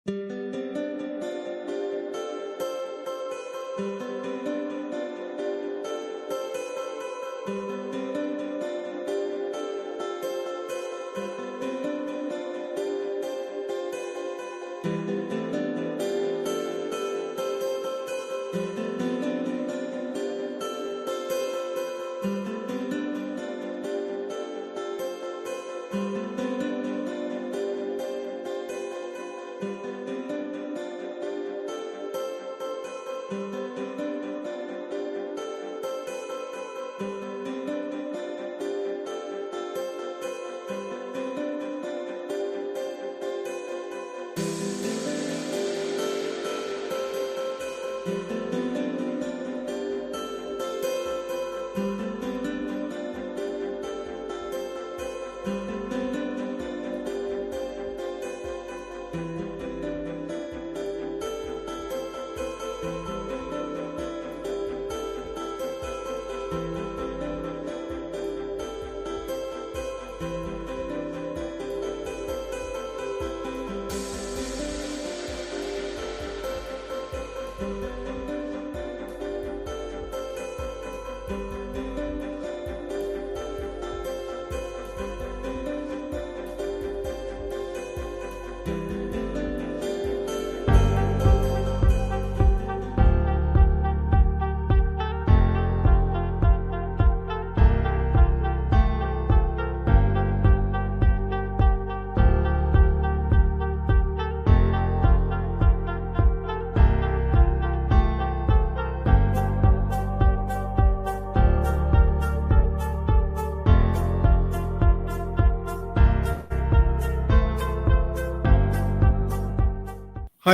Hi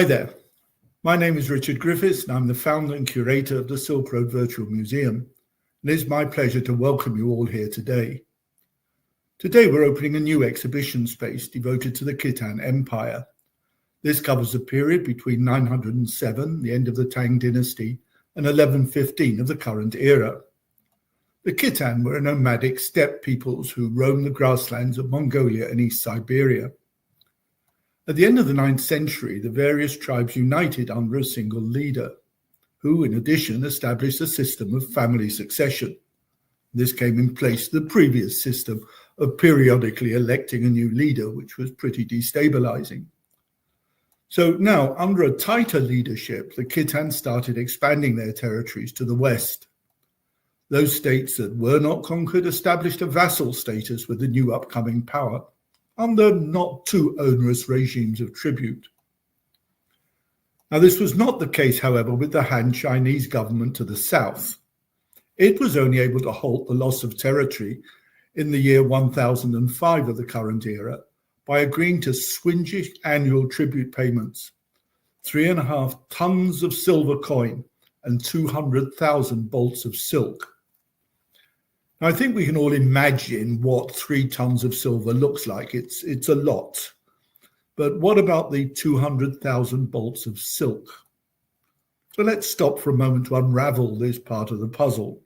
there, my name is Richard Griffiths and I'm the founder and curator of the Silk Road Virtual Museum, and it is my pleasure to welcome you all here today. Today we're opening a new exhibition space devoted to the Khitan Empire. This covers the period between 907, the end of the Tang dynasty, and 1115 of the current era. The Khitan were a nomadic steppe peoples who roamed the grasslands of Mongolia and East Siberia. At the end of the 9th century, the various tribes united under a single leader, who in addition established a system of family succession. This came in place to the previous system of periodically electing a new leader, which was pretty destabilizing. So now, under a tighter leadership, the Khitans started expanding their territories to the west. Those states that were not conquered established a vassal status with the new upcoming power, under not too onerous regimes of tribute. Now, this was not the case, however, with the Han Chinese government to the south. It was only able to halt the loss of territory in the year 1005 of the current era by agreeing to swingish annual tribute payments, 3.5 tons of silver coin and 200,000 bolts of silk. Now, I think we can all imagine what 3 tons of silver looks like. It's a lot. But what about the 200,000 bolts of silk? So let's stop for a moment to unravel this part of the puzzle.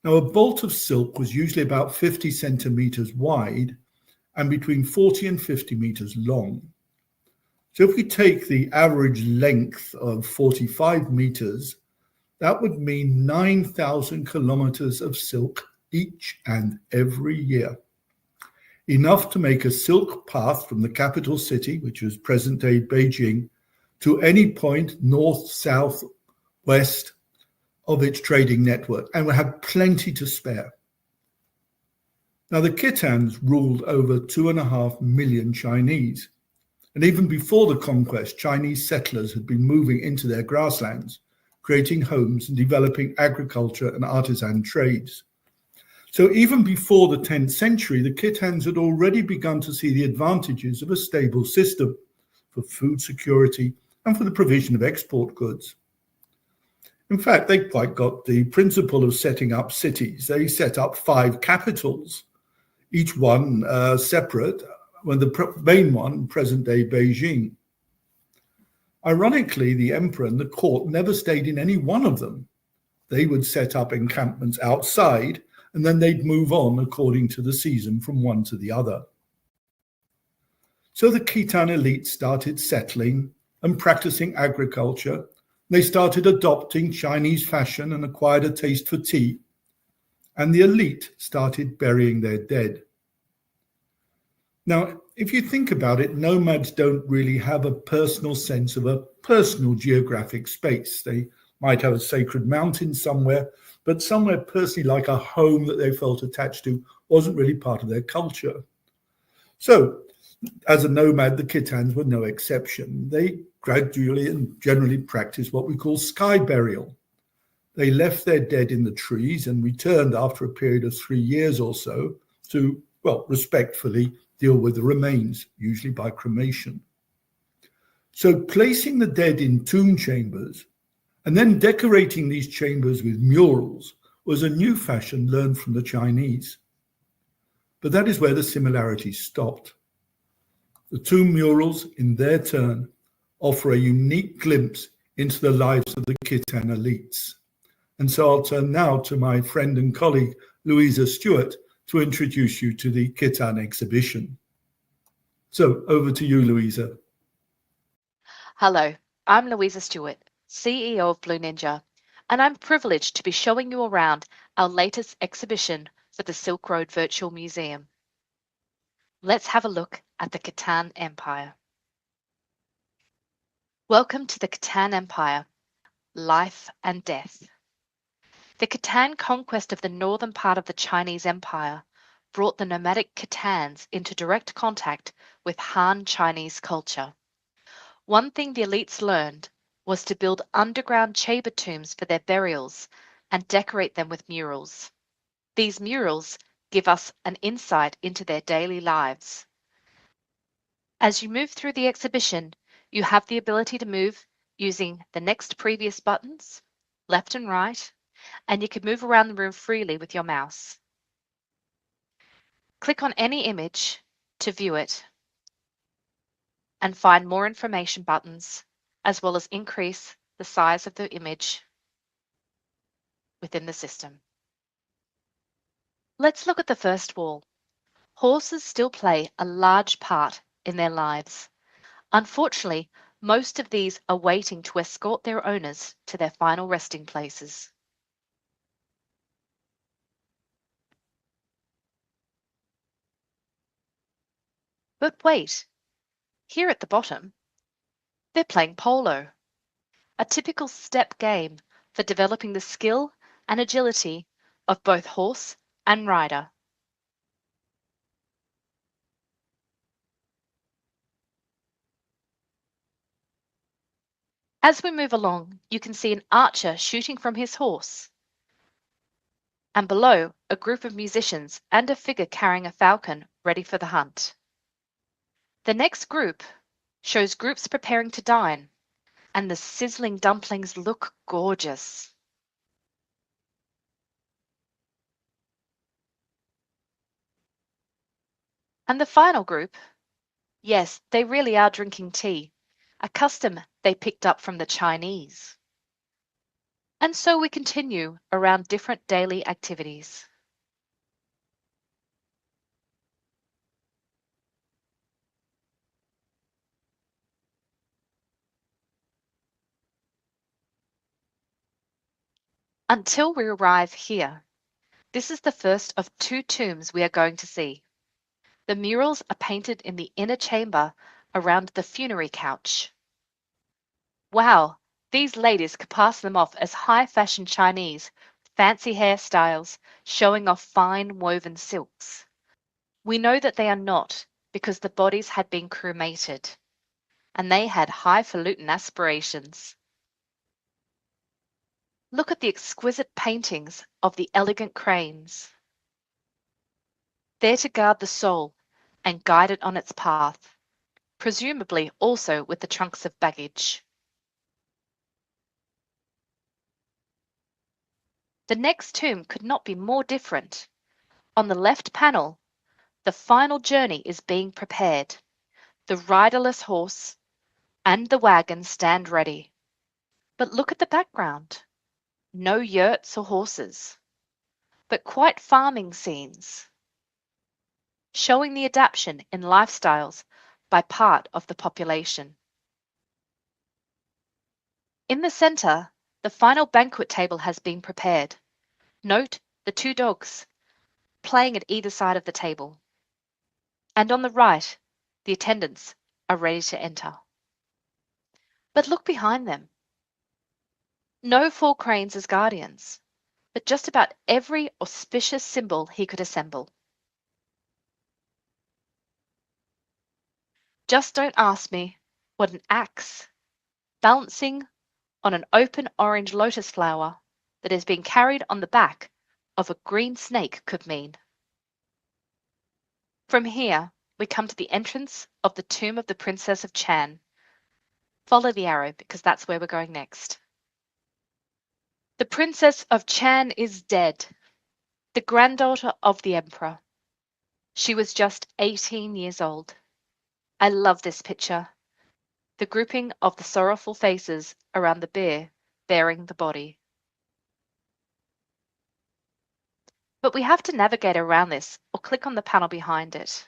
Now, a bolt of silk was usually about 50 centimeters wide and between 40 and 50 meters long. So if we take the average length of 45 meters, that would mean 9,000 kilometers of silk each and every year. Enough to make a silk path from the capital city, which was present-day Beijing, to any point north, south, west of its trading network, and would have plenty to spare. Now, the Khitans ruled over 2.5 million Chinese, and even before the conquest, Chinese settlers had been moving into their grasslands, creating homes and developing agriculture and artisan trades. So even before the 10th century, the Khitans had already begun to see the advantages of a stable system for food security and for the provision of export goods. In fact, they quite got the principle of setting up cities. They set up 5 capitals, each one separate, when the main one, present-day Beijing. Ironically, the emperor and the court never stayed in any one of them. They would set up encampments outside, and then they'd move on according to the season from one to the other. So the Khitan elite started settling and practicing agriculture. They started adopting Chinese fashion and acquired a taste for tea. And the elite started burying their dead. Now, if you think about it, nomads don't really have a personal sense of a personal geographic space. They might have a sacred mountain somewhere, but somewhere personally like a home that they felt attached to wasn't really part of their culture. So, as a nomad, the Khitans were no exception. They gradually and generally practiced what we call sky burial. They left their dead in the trees and returned after a period of 3 years or so to, well, respectfully deal with the remains, usually by cremation. So placing the dead in tomb chambers and then decorating these chambers with murals was a new fashion learned from the Chinese. But that is where the similarities stopped. The tomb murals, in their turn, offer a unique glimpse into the lives of the Khitan elites. And so I'll turn now to my friend and colleague, Louisa Stewart, to introduce you to the Khitan exhibition. So over to you, Louisa. Hello, I'm Louisa Stewart, CEO of Blue Ninja, and I'm privileged to be showing you around our latest exhibition for the Silk Road Virtual Museum. Let's have a look at the Khitan Empire. Welcome to the Khitan Empire, Life and Death. The Khitan conquest of the northern part of the Chinese Empire brought the nomadic Khitans into direct contact with Han Chinese culture. One thing the elites learned was to build underground chamber tombs for their burials and decorate them with murals. These murals give us an insight into their daily lives. As you move through the exhibition, you have the ability to move using the next previous buttons, left and right, and you can move around the room freely with your mouse. Click on any image to view it and find more information buttons, as well as increase the size of the image within the system. Let's look at the first wall. Horses still play a large part in their lives. Unfortunately, most of these are waiting to escort their owners to their final resting places. But wait, here at the bottom, they're playing polo, a typical step game for developing the skill and agility of both horse and rider. As we move along, you can see an archer shooting from his horse, and below, a group of musicians and a figure carrying a falcon ready for the hunt. The next group shows groups preparing to dine, and the sizzling dumplings look gorgeous. And the final group, yes, they really are drinking tea, a custom they picked up from the Chinese. And so we continue around different daily activities. Until we arrive here. This is the first of two tombs we are going to see. The murals are painted in the inner chamber around the funerary couch. Wow, these ladies could pass them off as high-fashion Chinese, fancy hairstyles, showing off fine woven silks. We know that they are not, because the bodies had been cremated, and they had highfalutin aspirations. Look at the exquisite paintings of the elegant cranes. There to guard the soul and guide it on its path, presumably also with the trunks of baggage. The next tomb could not be more different. On the left panel, the final journey is being prepared. The riderless horse and the wagon stand ready. But look at the background. No yurts or horses, but quite farming scenes, showing the adaptation in lifestyles by part of the population. In the center, the final banquet table has been prepared. Note the two dogs playing at either side of the table. And on the right, the attendants are ready to enter. But look behind them. No 4 cranes as guardians, but just about every auspicious symbol he could assemble. Just don't ask me what an axe balancing on an open orange lotus flower that is being carried on the back of a green snake could mean. From here, we come to the entrance of the tomb of the Princess of Chan. Follow the arrow because that's where we're going next. The Princess of Chan is dead, the granddaughter of the emperor. She was just 18 years old. I love this picture. The grouping of the sorrowful faces around the bier bearing the body. But we have to navigate around this or click on the panel behind it.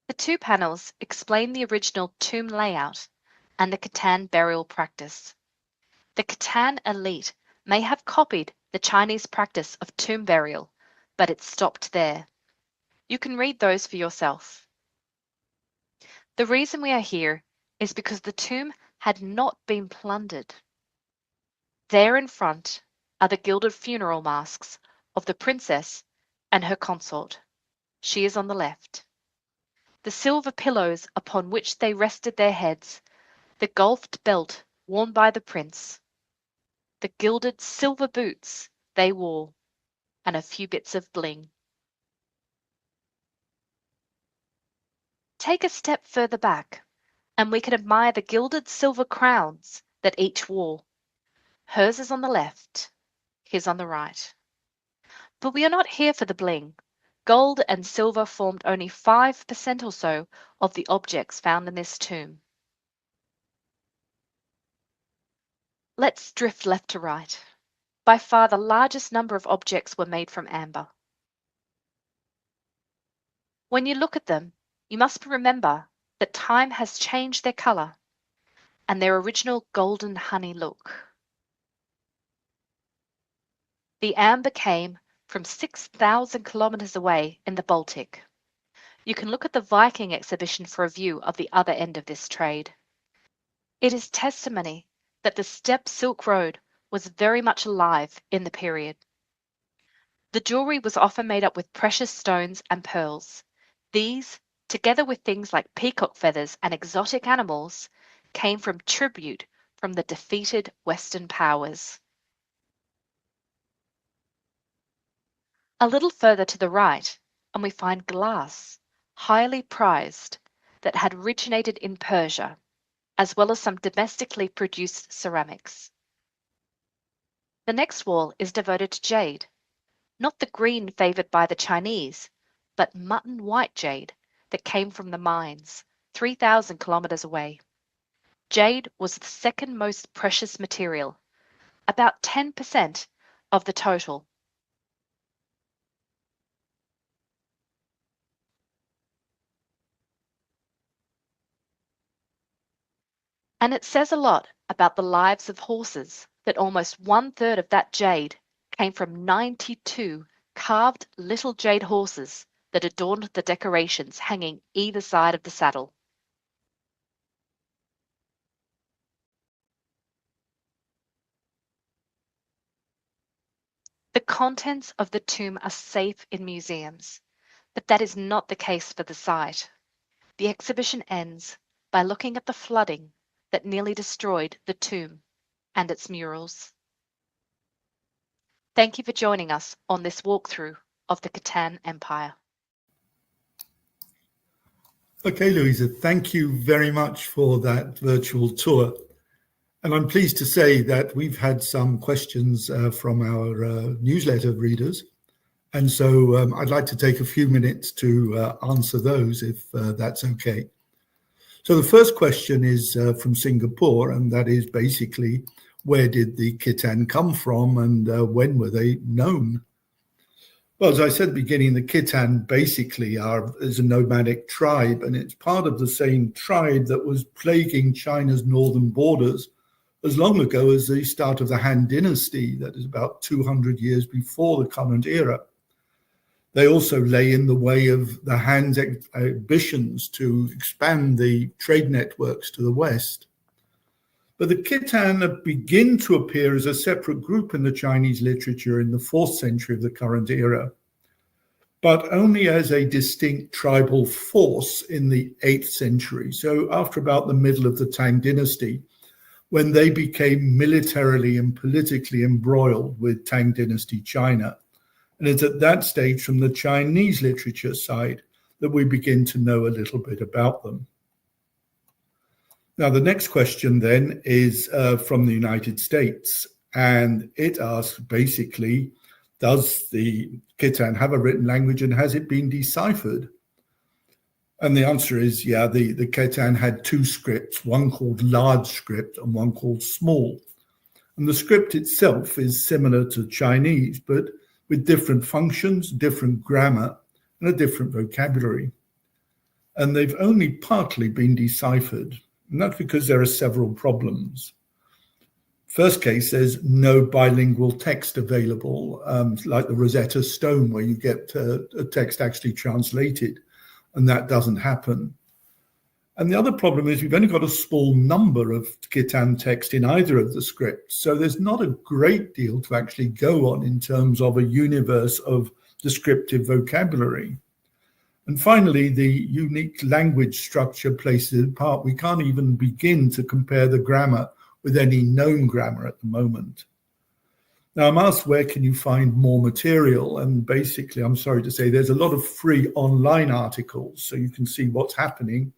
The 2 panels explain the original tomb layout and the Khitan burial practice. The Khitan elite may have copied the Chinese practice of tomb burial, but it stopped there. You can read those for yourself. The reason we are here is because the tomb had not been plundered. There in front are the gilded funeral masks of the princess and her consort. She is on the left. The silver pillows upon which they rested their heads, the golfed belt worn by the prince, the gilded silver boots they wore, and a few bits of bling. Take a step further back, and we can admire the gilded silver crowns that each wore. Hers is on the left, his on the right. But we are not here for the bling. Gold and silver formed only 5% or so of the objects found in this tomb. Let's drift left to right. By far the largest number of objects were made from amber. When you look at them, you must remember that time has changed their color and their original golden honey look. The amber came from 6,000 kilometers away in the Baltic. You can look at the Viking exhibition for a view of the other end of this trade. It is testimony that the steppe Silk Road was very much alive in the period. The jewelry was often made up with precious stones and pearls. These, together with things like peacock feathers and exotic animals, came from tribute from the defeated Western powers. A little further to the right, and we find glass, highly prized, that had originated in Persia, as well as some domestically produced ceramics. The next wall is devoted to jade, not the green favored by the Chinese, but mutton white jade that came from the mines 3,000 kilometers away. Jade was the second most precious material, about 10% of the total. And it says a lot about the lives of horses that almost 1/3 of that jade came from 92 carved little jade horses that adorned the decorations hanging either side of the saddle. The contents of the tomb are safe in museums, but that is not the case for the site. The exhibition ends by looking at the flooding that nearly destroyed the tomb and its murals. Thank you for joining us on this walkthrough of the Khitan Empire. Okay, Louisa, thank you very much for that virtual tour. And I'm pleased to say that we've had some questions from our newsletter readers. And so I'd like to take a few minutes to answer those, if that's okay. So the first question is from Singapore, and that is basically, where did the Khitan come from and when were they known? Well, as I said at the beginning, the Khitan basically is a nomadic tribe, and it's part of the same tribe that was plaguing China's northern borders as long ago as the start of the Han dynasty, that is about 200 years before the current era. They also lay in the way of the Han's ambitions to expand the trade networks to the west. But the Khitan begin to appear as a separate group in the Chinese literature in the 4th century of the current era, but only as a distinct tribal force in the 8th century. So after about the middle of the Tang dynasty, when they became militarily and politically embroiled with Tang dynasty China. And it's at that stage from the Chinese literature side that we begin to know a little bit about them. Now, the next question then is from the United States, and it asks basically, does the Khitan have a written language and has it been deciphered? And the answer is, yeah, the Khitan had 2 scripts, one called large script and one called small. And the script itself is similar to Chinese, but with different functions, different grammar, and a different vocabulary. And they've only partly been deciphered, and that's because there are several problems. First case, there's no bilingual text available, like the Rosetta Stone, where you get a text actually translated, and that doesn't happen. And the other problem is we've only got a small number of Khitan text in either of the scripts, so there's not a great deal to actually go on in terms of a universe of descriptive vocabulary. And finally, the unique language structure places it apart. We can't even begin to compare the grammar with any known grammar at the moment. Now, I'm asked, where can you find more material? And basically, I'm sorry to say, there's a lot of free online articles, so you can see what's happening.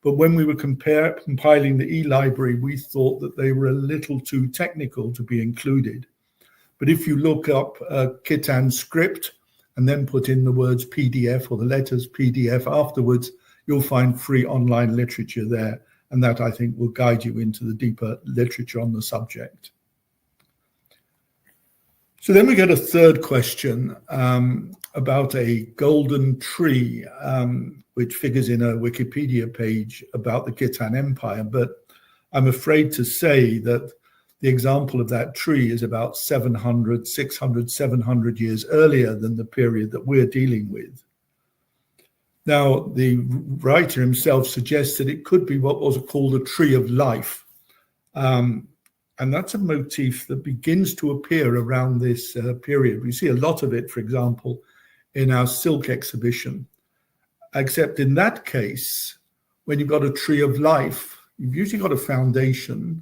But when we were compiling the e-library, we thought that they were a little too technical to be included. But if you look up Khitan script and then put in the words PDF or the letters PDF afterwards, you'll find free online literature there. And that, I think, will guide you into the deeper literature on the subject. So then we get a third question about a golden tree, which figures in a Wikipedia page about the Khitan Empire. But I'm afraid to say that the example of that tree is about 700, 600, 700 years earlier than the period that we're dealing with. Now, the writer himself suggests that it could be what was called a tree of life. And that's a motif that begins to appear around this period. We see a lot of it, for example, in our silk exhibition, except in that case, when you've got a tree of life, you've usually got a foundation,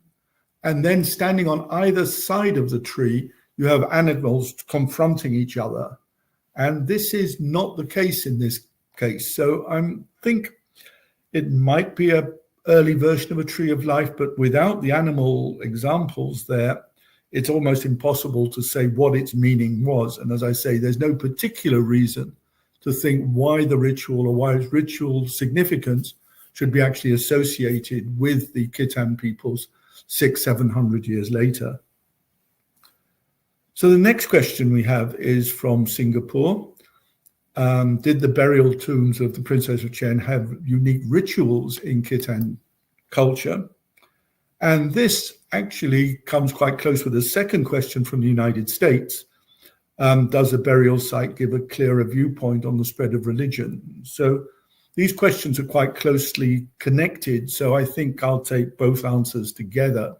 and then standing on either side of the tree, you have animals confronting each other. And this is not the case in this case. So I think it might be an early version of a tree of life, but without the animal examples there, it's almost impossible to say what its meaning was. And as I say, there's no particular reason to think why the ritual or why its ritual significance should be actually associated with the Khitan peoples 600-700 years later. So the next question we have is from Singapore. Did the burial tombs of the Princess of Chen have unique rituals in Khitan culture? And this actually comes quite close with the second question from the United States. Does the burial site give a clearer viewpoint on the spread of religion? So these questions are quite closely connected, so I think I'll take both answers together.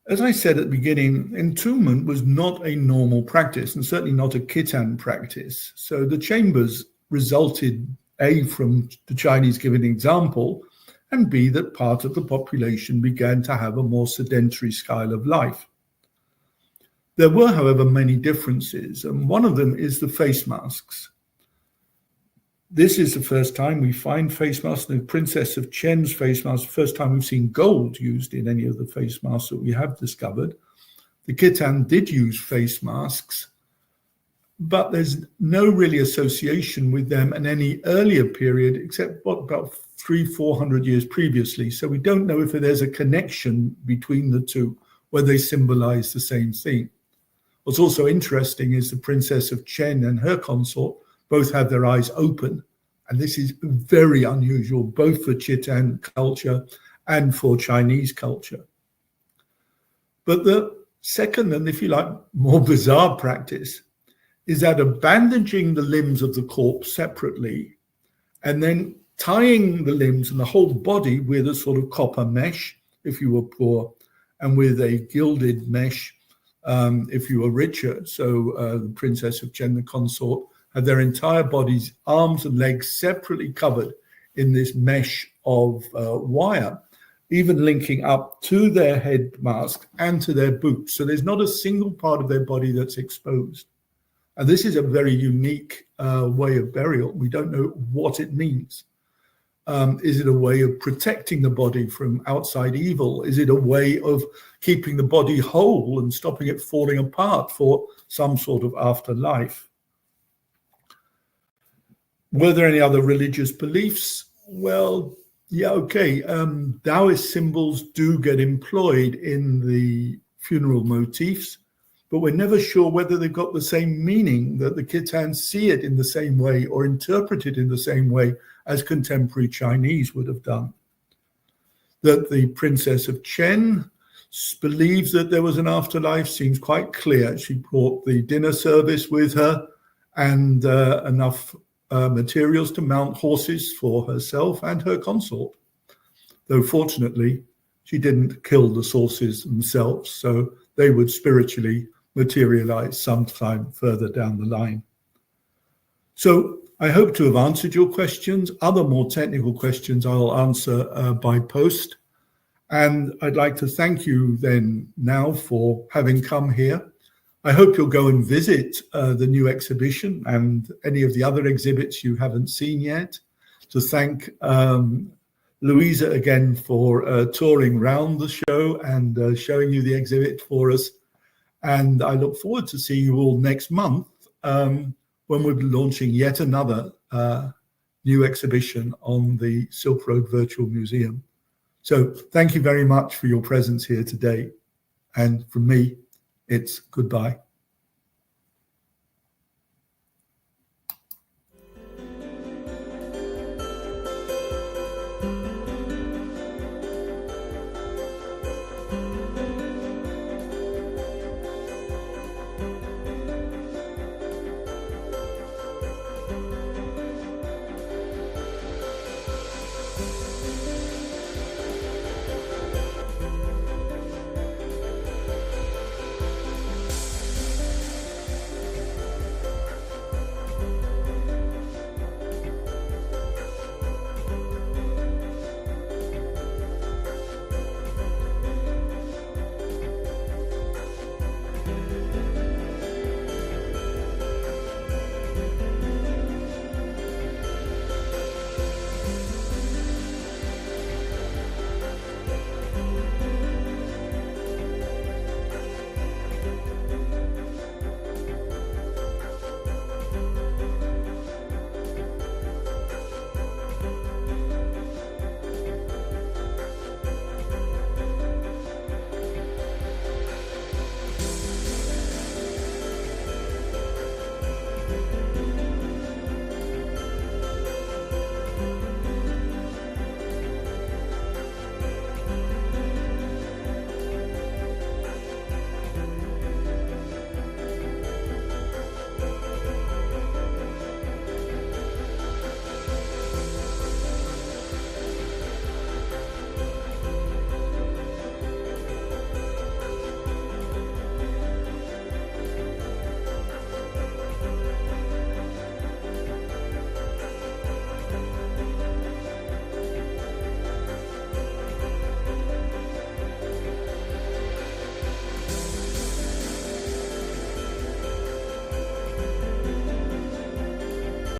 As I said at the beginning, entombment was not a normal practice, and certainly not a Khitan practice. So the chambers resulted, A, from the Chinese giving an example, and B, that part of the population began to have a more sedentary style of life. There were, however, many differences, and one of them is the face masks. This is the first time we find face masks. The Princess of Chen's face mask, the first time we've seen gold used in any of the face masks that we have discovered. The Khitan did use face masks, but there's no really association with them in any earlier period, except about 300-400 years previously. So we don't know if there's a connection between the two, where they symbolize the same thing. What's also interesting is the Princess of Chen and her consort both have their eyes open. And this is very unusual, both for Khitan culture and for Chinese culture. But the second, and if you like, more bizarre practice is that abandoning the limbs of the corpse separately and then tying the limbs and the whole body with a sort of copper mesh, if you were poor, and with a gilded mesh, if you were richer. So the Princess of Chen, the consort, had their entire bodies, arms and legs separately covered in this mesh of wire, even linking up to their head mask and to their boots. So there's not a single part of their body that's exposed. And this is a very unique way of burial. We don't know what it means. Is it a way of protecting the body from outside evil? Is it a way of keeping the body whole and stopping it falling apart for some sort of afterlife? Were there any other religious beliefs? Well, yeah, okay. Taoist symbols do get employed in the funeral motifs, but we're never sure whether they've got the same meaning, that the Khitans see it in the same way or interpret it in the same way as contemporary Chinese would have done. That the Princess of Chen believes that there was an afterlife seems quite clear. She brought the dinner service with her and enough materials to mount horses for herself and her consort. Though fortunately, she didn't kill the horses themselves, so they would spiritually materialize sometime further down the line. So I hope to have answered your questions. Other more technical questions I'll answer by post. And I'd like to thank you then now for having come here. I hope you'll go and visit the new exhibition and any of the other exhibits you haven't seen yet. To thank Louisa again for touring round the show and showing you the exhibit for us. And I look forward to seeing you all next month when we'll be launching yet another new exhibition on the Silk Road Virtual Museum. So thank you very much for your presence here today. And from me, it's goodbye.